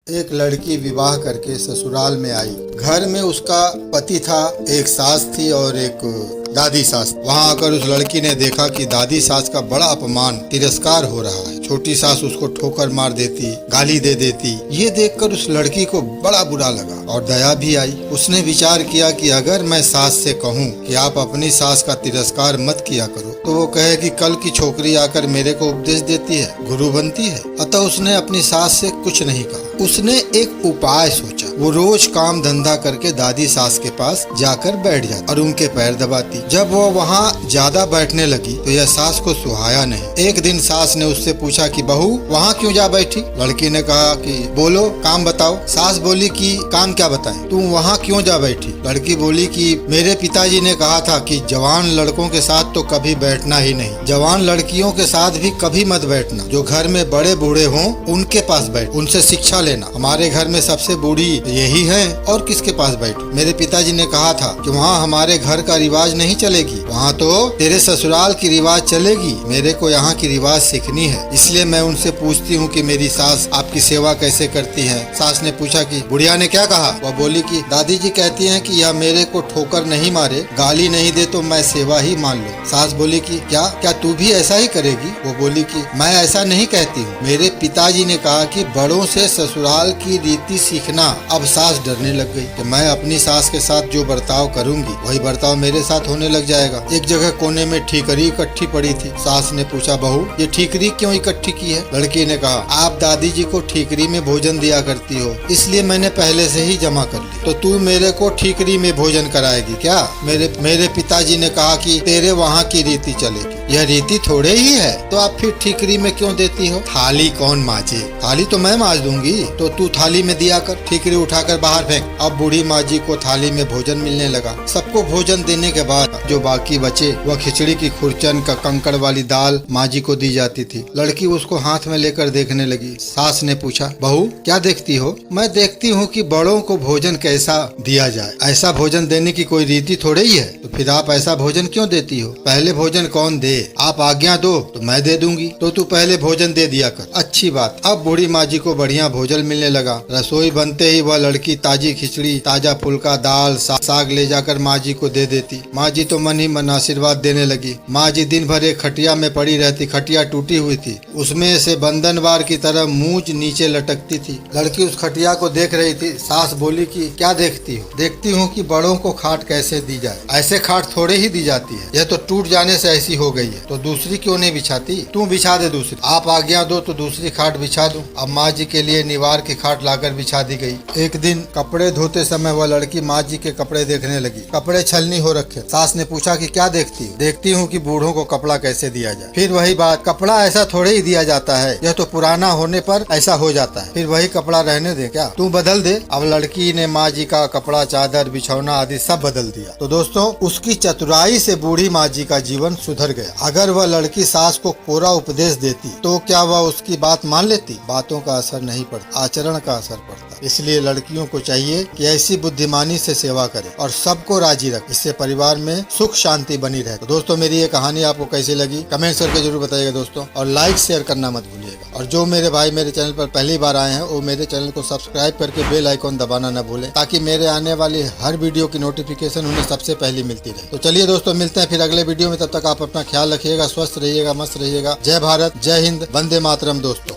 एक लड़की विवाह करके ससुराल में आई। घर में उसका पति था, एक सास थी और एक दादी सास। वहाँ आकर उस लड़की ने देखा कि दादी सास का बड़ा अपमान, तिरस्कार हो रहा है। छोटी सास उसको ठोकर मार देती, गाली दे देती। ये देखकर उस लड़की को बड़ा बुरा लगा और दया भी आई। उसने विचार किया कि अगर मैं सास से कहूँ कि आप अपनी सास का तिरस्कार मत किया करो, तो वो कहे कि कल की छोकरी आकर मेरे को उपदेश देती है, गुरु बनती है। अतः उसने अपनी सास से कुछ नहीं कहा। उसने एक उपाय सोचा। वो रोज काम धंधा करके दादी सास के पास जाकर बैठ जाती और उनके पैर दबाती। जब वो वहाँ ज्यादा बैठने लगी तो यह सास को सुहाया नहीं। एक दिन सास ने उससे पूछा कि बहू वहाँ क्यों जा बैठी? लड़की ने कहा कि बोलो, काम बताओ। सास बोली कि काम क्या बताएं, तुम वहाँ क्यों जा बैठी? लड़की बोली कि मेरे पिताजी ने कहा था कि जवान लड़कों के साथ तो कभी बैठना ही नहीं, जवान लड़कियों के साथ भी कभी मत बैठना। जो घर में बड़े बूढ़े हों उनके पास बैठ, उनसे शिक्षा लेना। हमारे घर में सबसे बूढ़ी यही है और किसके पास बैठो? मेरे पिताजी ने कहा था कि वहाँ हमारे घर का रिवाज नहीं चलेगी, वहाँ तो तेरे ससुराल की रिवाज चलेगी। मेरे को यहाँ की रिवाज सीखनी है, इसलिए मैं उनसे पूछती हूँ कि मेरी सास आपकी सेवा कैसे करती है। सास ने पूछा कि बुढ़िया ने क्या कहा? वह बोली कि दादी जी कहती हैं कि यह मेरे को ठोकर नहीं मारे, गाली नहीं दे तो मैं सेवा ही मान लूं। सास बोली कि क्या तू भी ऐसा ही करेगी? वो बोली कि मैं ऐसा नहीं कहती हूँ, मेरे पिताजी ने कहा कि बड़ों से ससुराल की रीति सीखना। अब सास डरने लग गई कि मैं अपनी सास के साथ जो बर्ताव करूंगी वही बर्ताव मेरे साथ होने लग जाएगा। एक जगह कोने में ठीकरी इकट्ठी पड़ी थी। सास ने पूछा, बहू ये ठीकरी क्यों इकट्ठी की है? लड़की ने कहा, आप दादी जी को ठीकरी में भोजन दिया करती हो, इसलिए मैंने पहले से ही जमा कर ली। तो तू मेरे को ठीकरी में भोजन कराएगी क्या? मेरे पिताजी ने कहा कि तेरे वहाँ की रीति चलेगी। यह रीति थोड़े ही है तो आप फिर ठीकरी में क्यों देती हो? थाली कौन मांजे? थाली तो मैं मांज दूंगी, तो तू थाली में दिया कर, ठीकरी उठाकर बाहर फेंक। अब बूढ़ी माँ जी को थाली में भोजन मिलने लगा। सबको भोजन देने के बाद जो बाकी बचे वह खिचड़ी की खुरचन का कंकड़ वाली दाल माँ जी को दी जाती थी। लड़की उसको हाथ में लेकर देखने लगी। सास ने पूछा, बहू क्या देखती हो? मैं देखती हूँ कि बड़ों को भोजन कैसा दिया जाए, ऐसा भोजन देने की कोई रीति थोड़े ही है। तो फिर आप ऐसा भोजन क्यों देती हो? पहले भोजन कौन दे? आप आज्ञा दो तो मैं दे दूंगी, तो तू पहले भोजन दे दिया कर। अच्छी बात। अब बूढ़ी माँ जी को बढ़िया भोजन मिलने लगा। रसोई बनते ही वह लड़की ताजी खिचड़ी, ताजा फुल्का, दाल, साग ले जाकर माँ जी को दे देती। माँ जी तो मन ही मन आशीर्वाद देने लगी। माँ जी दिन भर एक खटिया में पड़ी रहती। खटिया टूटी हुई थी, उसमें से बंधनवार की तरह मूंछ नीचे लटकती थी। लड़की उस खटिया को देख रही थी। सास बोली कि क्या देखती हो? देखती हूँ कि बड़ों को खाट कैसे दी जाए। ऐसे खाट थोड़े ही दी जाती है, यह तो टूट जाने से ऐसी हो गई है, तो दूसरी क्यों नहीं बिछाती? तू बिछा दे दूसरी। आप आज्ञा दो तो दूसरी खाट बिछा दूं। अब माँ जी के लिए निवार की खाट लाकर बिछा दी गई। एक दिन कपड़े धोते समय वह लड़की माँ जी के कपड़े देखने लगी। कपड़े छलनी हो रखे। सास ने पूछा कि क्या देखती हूँ? देखती हूँ कि बूढ़ों को कपड़ा कैसे दिया जाए। फिर वही बात, कपड़ा ऐसा थोड़े ही दिया जाता है, यह तो पुराना होने पर ऐसा हो जाता है। फिर वही कपड़ा रहने दे क्या? तू बदल दे। अब लड़की ने माँ जी का कपड़ा, चादर, बिछौना आदि सब बदल दिया। तो दोस्तों, उसकी चतुराई से बूढ़ी माँ जी का जीवन सुधर गया। अगर वह लड़की सास को कोरा उपदेश देती तो क्या वह उसकी बात मान लेती? बातों का असर नहीं पड़ता, आचरण का असर पड़ता। इसलिए लड़कियों को चाहिए कि ऐसी बुद्धिमानी से सेवा करें और सबको राजी रखें। इससे परिवार में सुख शांति बनी रहे। तो दोस्तों, मेरी ये कहानी आपको कैसी लगी कमेंट करके जरूर बताइएगा दोस्तों, और लाइक शेयर करना मत भूलिएगा। और जो मेरे भाई मेरे चैनल पर पहली बार आए हैं वो मेरे चैनल को सब्सक्राइब करके बेल आइकॉन दबाना न भूलें, ताकि मेरे आने वाली हर वीडियो की नोटिफिकेशन उन्हें सबसे पहले मिलती रहे। तो चलिए दोस्तों, मिलते हैं फिर अगले वीडियो में। तब तक आप अपना ख्याल रखिएगा, स्वस्थ रहिएगा, मस्त रहिएगा। जय भारत, जय हिंद, वंदे मातरम दोस्तों।